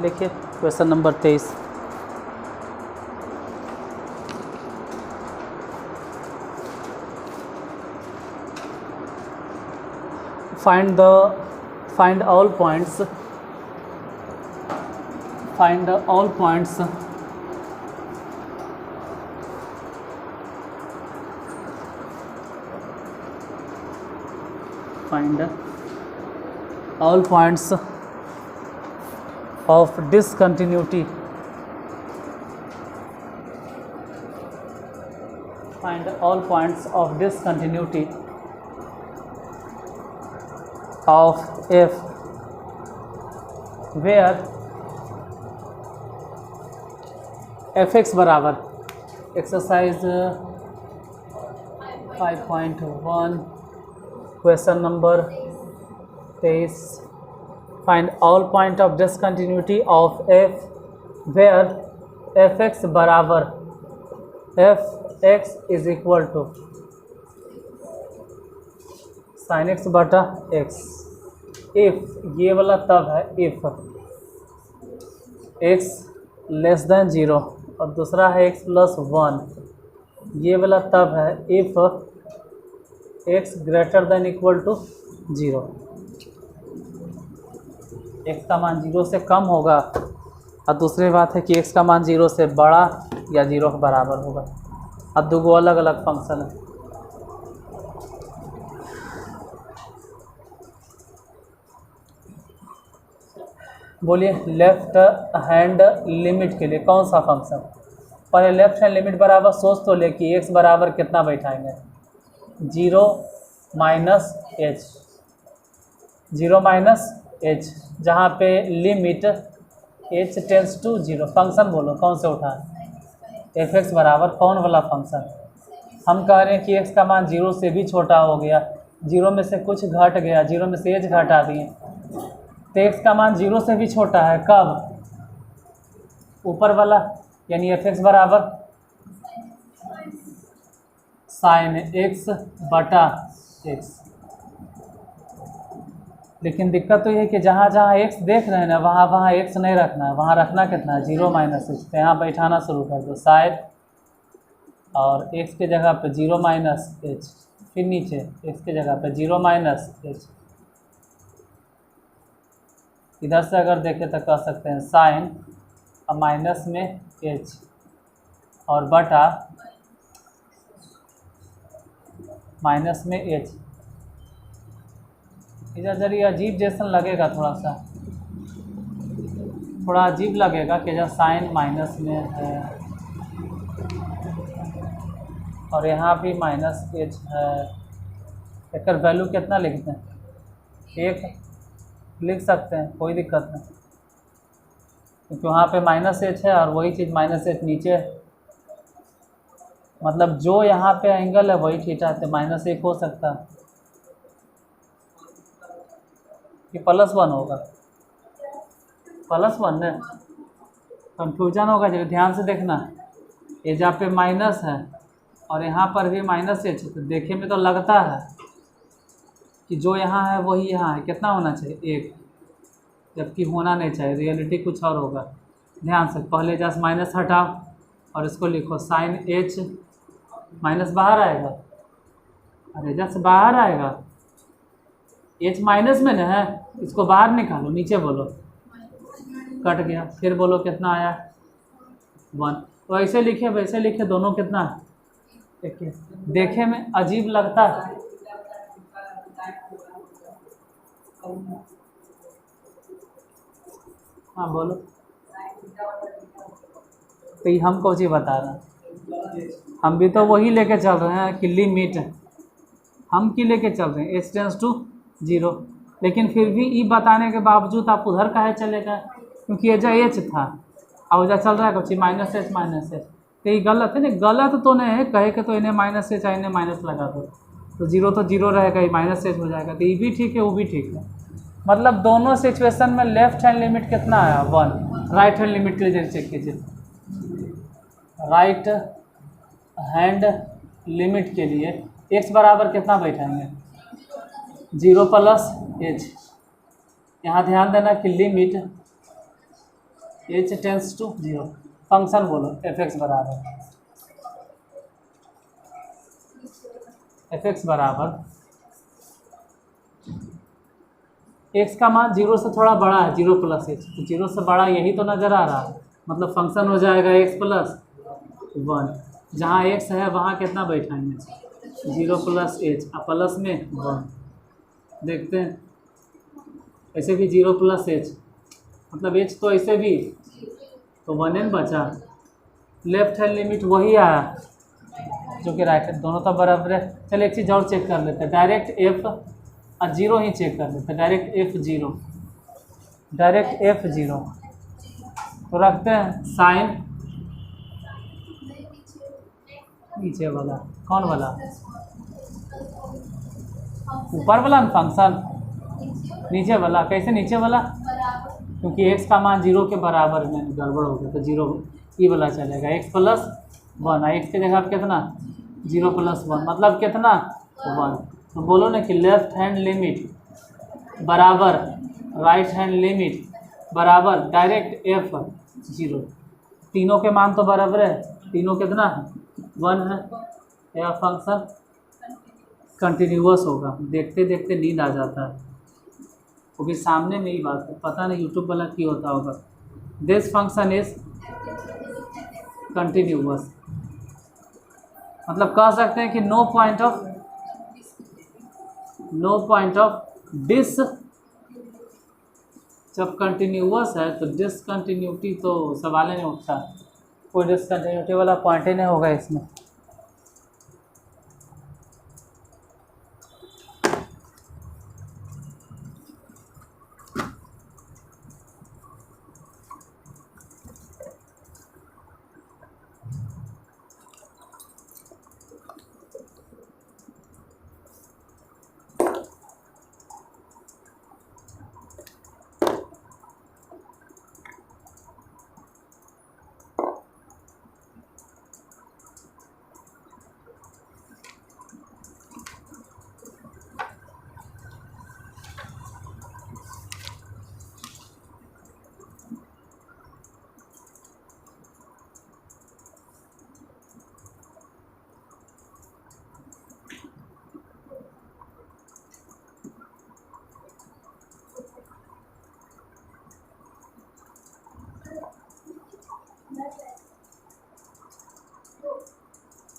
लिखिए question number 23। Find all points find all points find all points of discontinuity find all points of discontinuity of f where fx बराबर exercise 5.1 question number 23। Find all point of discontinuity of f where fx बराबर fx is equal to sin x बटा x। If ये वाला तब है if x less than 0 और दूसरा है x प्लस 1। ये वाला तब है if x greater than equal to 0। x का मान 0 से कम होगा और दूसरी बात है कि x का मान 0 से बड़ा या 0 के बराबर होगा। अब दो अलग अलग फंक्शन है। बोलिए लेफ्ट हैंड लिमिट के लिए कौन सा फंक्शन। पहले लेफ्ट हैंड लिमिट बराबर सोच तो ले कि x बराबर कितना बैठाएंगे 0 माइनस एच 0 माइनस एच, जहाँ पे limit h tends to 0। Function बोलो कौन से उठा fx बराबर कौन वाला फंक्शन। हम कह रहे हैं कि x का मान 0 से भी छोटा हो गया, 0 में से कुछ घट गया, 0 में से h घटा दिए तो x का मान 0 से भी छोटा है। कब ऊपर वाला यानी fx बराबर साइन x बटा x। लेकिन दिक्कत तो ये है कि जहाँ जहाँ x देख रहे हैं ना वहाँ वहाँ x नहीं रखना है, वहाँ रखना कितना है 0 माइनस एच। तो यहाँ बैठाना शुरू कर दो साइड और x के जगह पे 0 माइनस एच, फिर नीचे x के जगह पे 0 माइनस एच। इधर से अगर देखें तो कह सकते हैं साइन और माइनस में h और बटा माइनस में h। इधर जरिए अजीब जैसा लगेगा, थोड़ा अजीब लगेगा कि जब साइन माइनस में है और यहाँ भी माइनस h है। एक वैल्यू कितना लिखते हैं 1 लिख सकते हैं, कोई दिक्कत नहीं, क्योंकि वहाँ पे माइनस एच है और वही चीज़ माइनस एच नीचे है। मतलब जो यहाँ पे एंगल है वही थीटा है, तो माइनस 1 हो सकता है कि प्लस 1 होगा। प्लस 1 ने कंफ्यूजन होगा, जब ध्यान से देखना। ये जहाँ पे माइनस है और यहाँ पर भी माइनस एच है, तो देखने में तो लगता है कि जो यहाँ है वही यहाँ है। कितना होना चाहिए 1, जबकि होना नहीं चाहिए, रियलिटी कुछ और होगा। ध्यान से पहले जस्ट माइनस हटाओ और इसको लिखो साइन h। माइनस बाहर आएगा, अरे जस्ट बाहर आएगा, h माइनस में ना है, इसको बाहर निकालो, नीचे बोलो कट गया। फिर बोलो कितना आया 1। तो ऐसे लिखे वैसे लिखे दोनों कितना है 1। देखे में अजीब लगता है, हाँ बोलो। तो ये हम कौन सी बता रहे हैं, हम भी तो वही लेके चल रहे हैं कि लिमिट हम की लेके चल रहे हैं h टेंस टू 0। लेकिन फिर भी ये बताने के बावजूद आप उधर काहे चले गए, क्योंकि ये जो h था और उधर चल रहा है कुछ माइनस एच माइनस एच। तो ये गलत है ना, गलत तो नहीं है, कहे के तो इन्हें माइनस एच इन्हें माइनस लगा दो तो 0 तो 0 रहेगा, ये माइनस एच हो जाएगा। तो ये भी ठीक है वो भी ठीक है। मतलब दोनों सिचुएशन में लेफ्ट हैंड लिमिट कितना आया 1। राइट हैंड लिमिट के लिए चेक कीजिए। राइट हैंड लिमिट के लिए x बराबर कितना बैठाएंगे 0 प्लस h। यहाँ ध्यान देना कि limit h tends to 0। Function बोलो एफ एक्स बराबर एक्स का मान 0 से थोड़ा बड़ा है, 0 प्लस एच, तो 0 से बड़ा यही तो नज़र आ रहा है, मतलब फंक्शन हो जाएगा एक्स प्लस 1। जहाँ एक्स है वहाँ कितना बैठाएंगे, 0 प्लस एच, और प्लस में 1। देखते हैं ऐसे भी 0 प्लस एच, मतलब एच तो ऐसे भी तो 1n बचा। लेफ्ट हैंड लिमिट वही आया जो कि राइट है, दोनों तो बराबर है। चलिए एक चीज़ और चेक कर लेते हैं, डायरेक्ट एफ और 0 ही चेक कर लेते हैं, डायरेक्ट F0, डायरेक्ट F0 तो रखते हैं साइन नीचे वाला, कौन वाला, ऊपर वाला फंक्शन, नीचे वाला। कैसे नीचे वाला, क्योंकि x का मान 0 के बराबर में गड़बड़ हो गया तो 0 ये वाला चलेगा, x प्लस 1, x की जगह कितना 0 प्लस 1 मतलब कितना 1। तो बोलो ना कि लेफ्ट हैंड लिमिट बराबर राइट हैंड लिमिट बराबर डायरेक्ट F0। तीनों के मान तो बराबर है, तीनों कितना 1 है, यह फंक्शन कंटिन्यूअस होगा। देखते देखते नींद आ जाता है, क्योंकि सामने में ही बात है, पता नहीं यूट्यूब वाला क्यों होता होगा। दिस फंक्शन इज कंटिन्यूअस, मतलब कह सकते हैं कि नो पॉइंट ऑफ डिस, जब कंटिन्यूअस है तो डिसकंटिन्यूटी तो सवाल ही नहीं उठता, कोई डिसकंटिन्यूटी वाला पॉइंट ही नहीं होगा इसमें।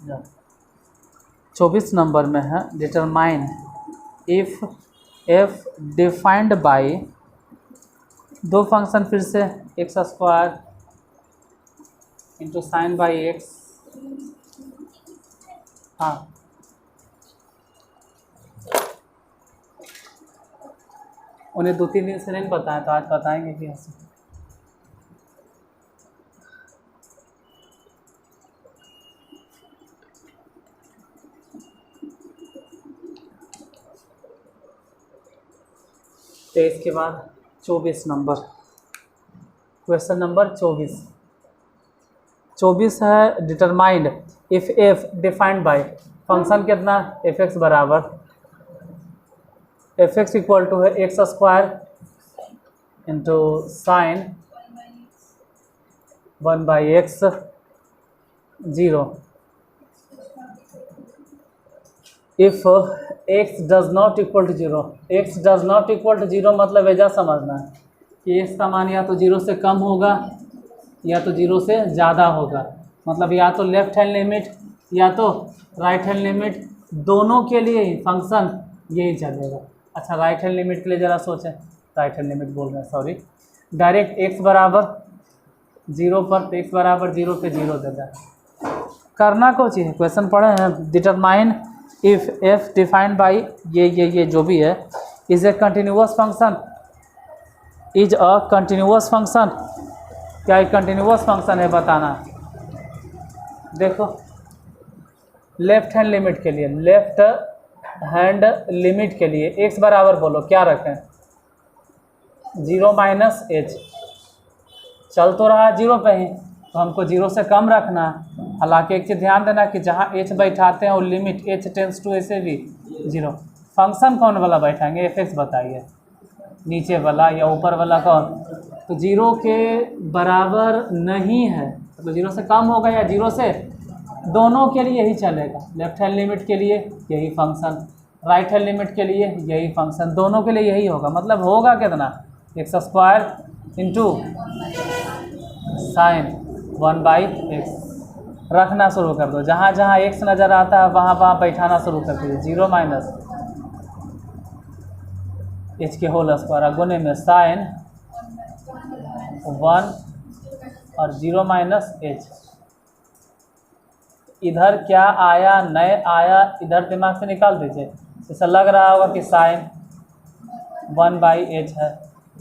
या 24 नंबर में है, determine if f defined bye दो फंक्शन, फिर से x square into sign by x. हाँ उन्हें 2-3 दिन से नहीं बताया, तो आज बताएंगे कि ऐसे। तो इसके बाद 24 नंबर, क्वेश्चन नंबर 24 है, determined if f defined by function कितना एफ एक्स बराबर एफ एक्स इक्वल टू है x square into sine 1/x 0 if x does not equal to 0। x does not equal to 0 मतलब ऐसा समझना है कि x का मान या तो 0 से कम होगा या तो 0 से ज़्यादा होगा, मतलब या तो लेफ्ट हैंड लिमिट या तो राइट हैंड लिमिट, दोनों के लिए ही फंक्शन यही चलेगा। अच्छा राइट हैंड लिमिट के लिए ज़रा सोचें, राइट हैंड लिमिट बोल रहे हैं सॉरी, डायरेक्ट x बराबर 0 पर तो x बराबर 0 पे 0 देगा। करना को चाहिए, क्वेश्चन पढ़े हैं, determine if f defined by ये जो भी है is a continuous function, is a continuous function. क्या एक कंटिन्यूअस फंक्शन है बताना। देखो लेफ्ट हैंड लिमिट के लिए, लेफ्ट हैंड लिमिट के लिए x बराबर बोलो क्या रखें 0 माइनस एच, चल तो रहा है 0 पे ही, तो हमको 0 से कम रखना है। हालांकि एक चीज़ ध्यान देना कि जहाँ h बैठाते हैं वो लिमिट h टेंस टू ऐसे भी 0। फंक्शन कौन वाला बैठाएंगे एफ एक्स बताइए, नीचे वाला या ऊपर वाला कौन, तो जीरो के बराबर नहीं है, तो जीरो से कम होगा या जीरो से, दोनों के लिए यही चलेगा। लेफ्ट हैंड लिमिट के लिए यही फंक्शन, राइट हैंड लिमिट के लिए यही फंक्शन, दोनों के लिए यही होगा। मतलब होगा कितना, x square into sine 1/x। रखना शुरू कर दो, जहाँ जहाँ एक्स नज़र आता है वहाँ वहाँ बैठाना शुरू कर दीजिए। 0 माइनस एच के होल स्क्वायर गुने में साइन 1 और 0 माइनस एच। इधर क्या आया नहीं आया इधर दिमाग से निकाल दीजिए। ऐसा लग रहा होगा कि साइन 1/h है,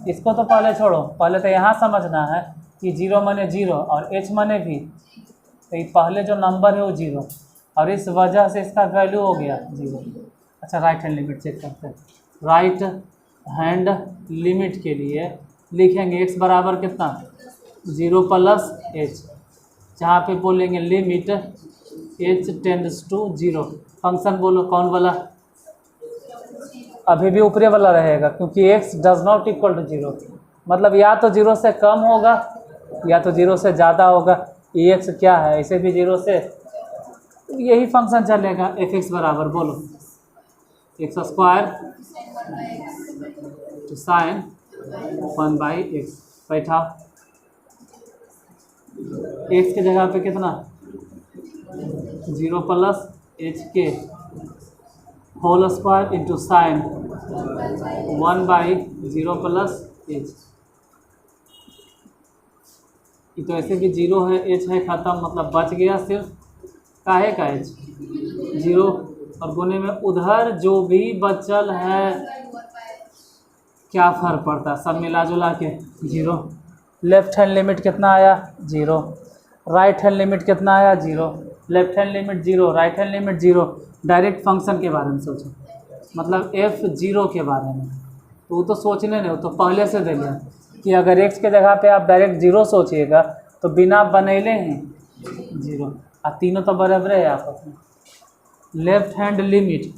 इसको तो पहले छोड़ो, पहले तो यहाँ समझना है कि 0 माने 0 और h माने भी, तो ये पहले जो नंबर है वो 0 और इस वजह से इसका वैल्यू हो गया 0। अच्छा राइट हैंड लिमिट चेक करते हैं। राइट हैंड लिमिट के लिए लिखेंगे x बराबर कितना 0 प्लस h, जहाँ पे बोलेंगे limit h tends to 0। Function बोलो कौन वाला, अभी भी ऊपरी वाला रहेगा क्योंकि x does not equal to 0, मतलब या तो 0 से कम होगा या तो 0 से ज़्यादा होगा। x क्या है, इसे भी 0 से, यही फंक्शन चलेगा। f(x) बराबर बोलो एक्स स्क्वायर तो साइन 1/x बैठा, x के जगह पे कितना 0 प्लस h के whole square into sine 1/0 plus h। ये तो ऐसे भी 0 है, h है ख़त्म, मतलब बच गया सिर्फ काहे का h 0 और गुने में उधर जो भी बचल है क्या फ़र्क पड़ता है, सब मिला जुला के 0। लेफ्ट हैंड लिमिट कितना आया 0, राइट हैंड लिमिट कितना आया 0, left hand limit 0, right hand limit 0। Direct function के बारे में सोचो, मतलब f0 के बारे में, तो वो तो सोचने नहीं, वो तो पहले से दे लिया कि अगर x के जगह पे आप डायरेक्ट 0 सोचिएगा तो बिना बनैले ही 0, और तीनों तो बराबर है आपस में। Left hand limit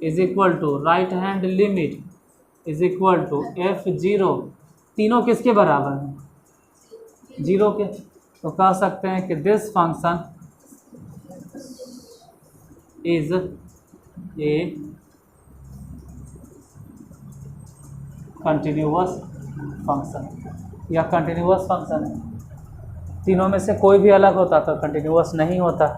is equal to right hand limit is equal to f0, तीनों किसके बराबर हैं 0 के, तो कह सकते हैं कि this function is a continuous function या कंटिन्यूअस फंक्शन है। तीनों में से कोई भी अलग होता तो कंटिन्यूअस नहीं होता।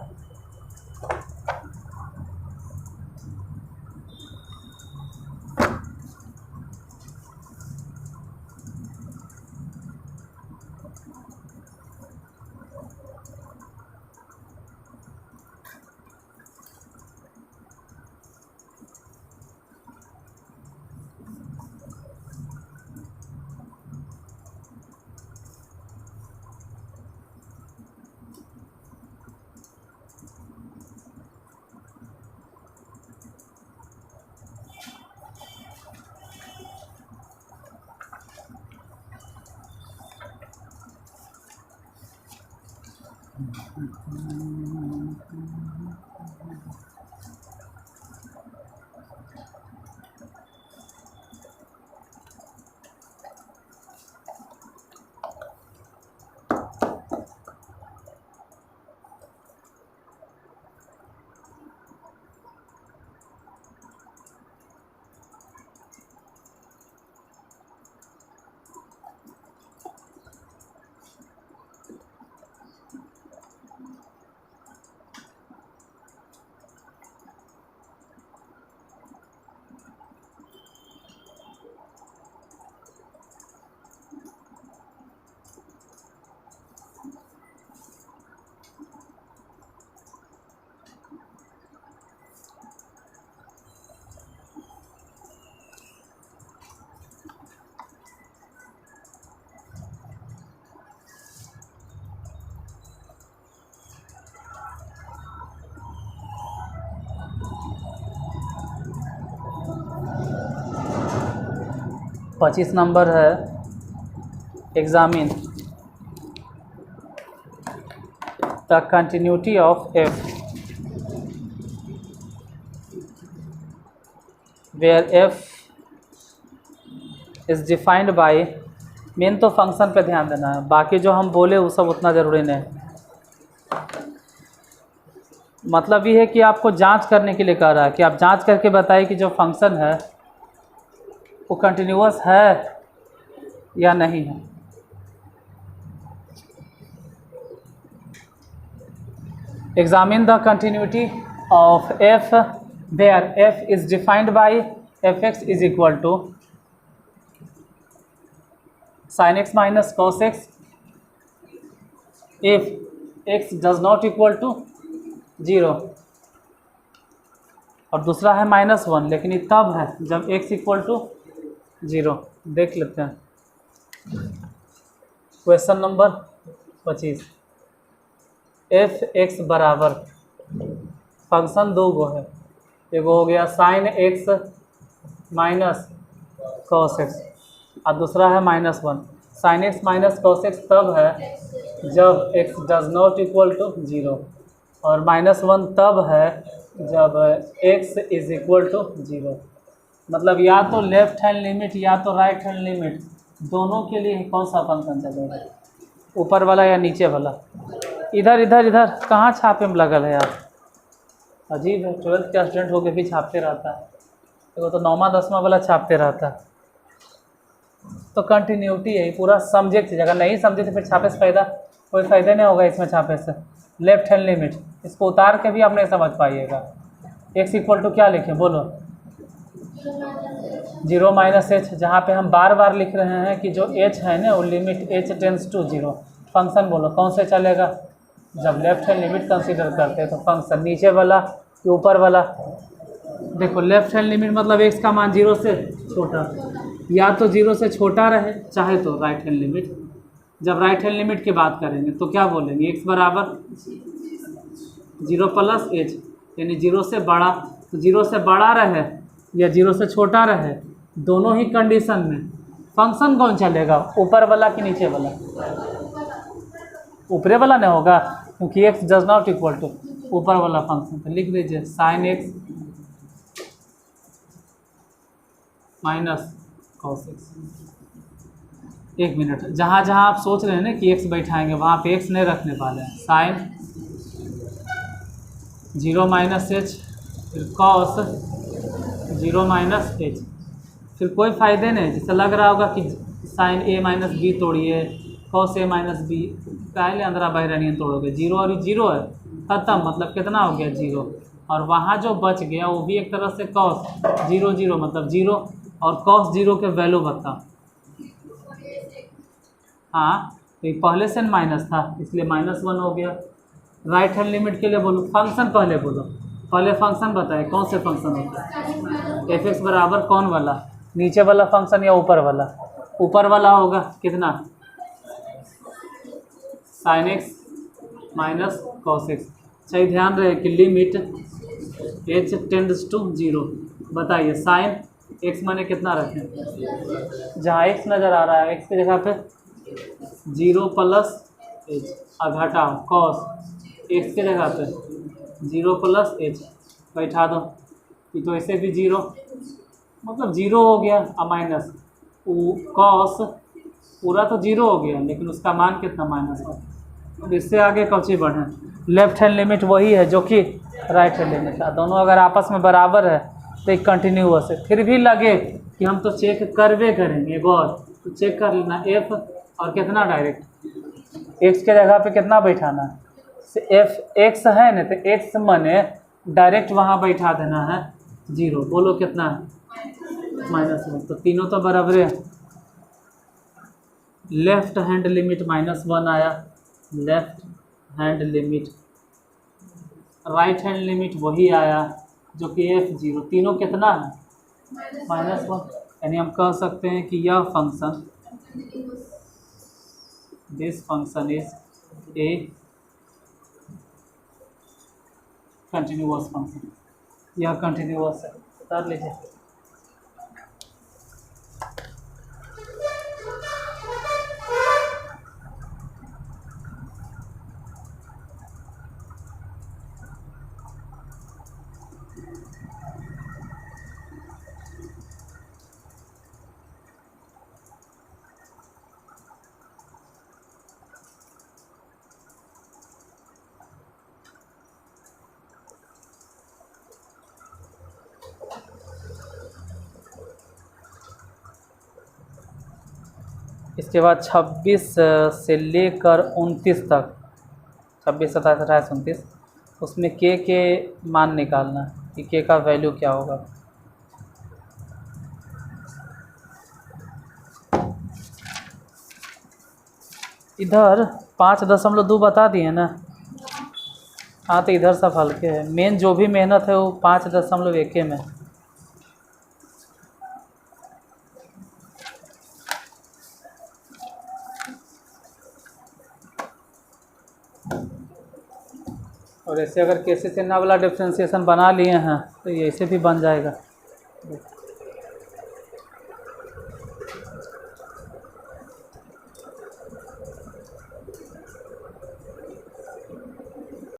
पच्चीस नंबर है, examine the continuity of f where f is defined by, main तो फंक्शन पे ध्यान देना है, बाकी जो हम बोले वो सब उतना ज़रूरी नहीं। मतलब ये है कि आपको जांच करने के लिए कह रहा है कि आप जांच करके बताइए कि जो फंक्शन है वो कंटिन्यूअस है या नहीं है। Examine the continuity of f there f is defined by f x is equal to sin x minus cos x if x does not equal to 0, और दूसरा है -1, लेकिन ये तब है जब x इक्वल टू 0। देख लेते हैं क्वेश्चन नंबर 25। एफ एक्स बराबर फंक्शन दो गो है, एगो हो गया sin x minus cos x और दूसरा है -1। sin x minus cos x तब है जब x does not equal to 0, और -1 तब है जब x इज इक्वल टू 0। मतलब या तो लेफ्ट हैंड लिमिट या तो राइट हैंड लिमिट, दोनों के लिए कौन सा फंक्शन चलेगा, ऊपर वाला या नीचे वाला। इधर इधर इधर कहाँ छापे में लगल है यार, अजीब है। 12th का स्टूडेंट होकर भी छापते रहता है, देखो तो 9वां 10वां वाला छापते रहता है। तो कंटिन्यूटी है, पूरा समझे थी, अगर नहीं समझे तो फिर छापे से फ़ायदा, कोई फ़ायदा नहीं होगा इसमें छापे से। लेफ्ट हैंड लिमिट इसको उतार के भी आप नहीं समझ पाइएगा। x इक्वल टू क्या लिखें बोलो, 0 माइनस एच, जहाँ पे हम बार बार लिख रहे हैं कि जो h है ना वो limit h tends to 0। Function बोलो कौन से चलेगा, जब लेफ्ट हैंड लिमिट कंसीडर करते हैं तो फंक्शन नीचे वाला कि ऊपर वाला। देखो लेफ्ट हैंड लिमिट मतलब x का मान 0 से छोटा, या तो 0 से छोटा रहे चाहे तो राइट हैंड लिमिट। जब राइट हैंड लिमिट की बात करेंगे तो क्या बोलेंगे, x बराबर 0 प्लस h, यानी 0 से बड़ा। तो 0 से बड़ा रहे या 0 से छोटा रहे, दोनों ही कंडीशन में फंक्शन कौन चलेगा, ऊपर वाला कि नीचे वाला। ऊपरे वाला नहीं होगा क्योंकि x does not equal to ऊपर वाला फंक्शन। तो लिख दीजिए sin x minus cos x। एक मिनट, जहाँ जहाँ आप सोच रहे हैं ना कि x बैठाएंगे वहाँ पे x नहीं रखने वाले हैं। sin 0 माइनस एच, फिर cos 0 माइनस एच, फिर कोई फ़ायदे नहीं। जैसे लग रहा होगा कि sin a माइनस बी तोड़िए, cos a माइनस बी, पहले अंदर बहरानियन तोड़ोगे, 0 और 0 है, ख़त्म। मतलब कितना हो गया 0, और वहाँ जो बच गया वो भी एक तरह से cos 0 0 मतलब 0, और cos 0 के वैल्यू बता। हाँ तो ये पहले से माइनस था इसलिए -1 हो गया। राइट हैंड लिमिट के लिए बोलो, फंक्शन पहले बोलो, पहले फंक्शन बताए कौन से फंक्शन होता है। एफ एक्स बराबर कौन वाला, नीचे वाला फंक्शन या ऊपर वाला। ऊपर वाला होगा कितना, sin x minus cos x। सही ध्यान रहे कि लिमिट h टेंड्स टू 0। बताइए sin x माने कितना रखें, जहाँ x नज़र आ रहा है x की जगह पे 0 प्लस h, और घटाओ cos x की जगह पे 0 प्लस h बैठा दो। ये तो ऐसे भी 0 मतलब 0 हो गया, और माइनस cos पूरा तो 0 हो गया लेकिन उसका मान कितना -1। इससे आगे कौची बढ़े, लेफ्ट हैंड लिमिट वही है जो कि राइट हैंड लिमिट है। दोनों अगर आपस में बराबर है तो एक कंटिन्यूअस है। फिर भी लगे कि हम तो चेक करवे करेंगे, गौर तो चेक कर लेना f और कितना डायरेक्ट x के जगह पे कितना बैठाना है, एफ एक्स है ना तो x माने डायरेक्ट वहाँ बैठा देना है 0। बोलो कितना है -1, तो तीनों तो बराबर है। लेफ्ट हैंड लिमिट -1 आया, left hand limit, right hand limit वही आया जो कि f0, तीनों कितना है -1। यानी हम कह सकते हैं कि यह function, this function is a continuous function, यह कंटिन्यूअस है। कर लीजिए। इसके बाद 26 से लेकर 29 तक, 26, 27, 28, 29, उसमें के मान निकालना कि के का वैल्यू क्या होगा। इधर 5.2 बता दिए ना। हाँ तो इधर सब हल्के है, मेन जो भी मेहनत है वो 5.1 में। और ऐसे अगर कैसे से ना वाला डिफ्रेंशिएशन बना लिए हैं तो ये ऐसे भी बन जाएगा।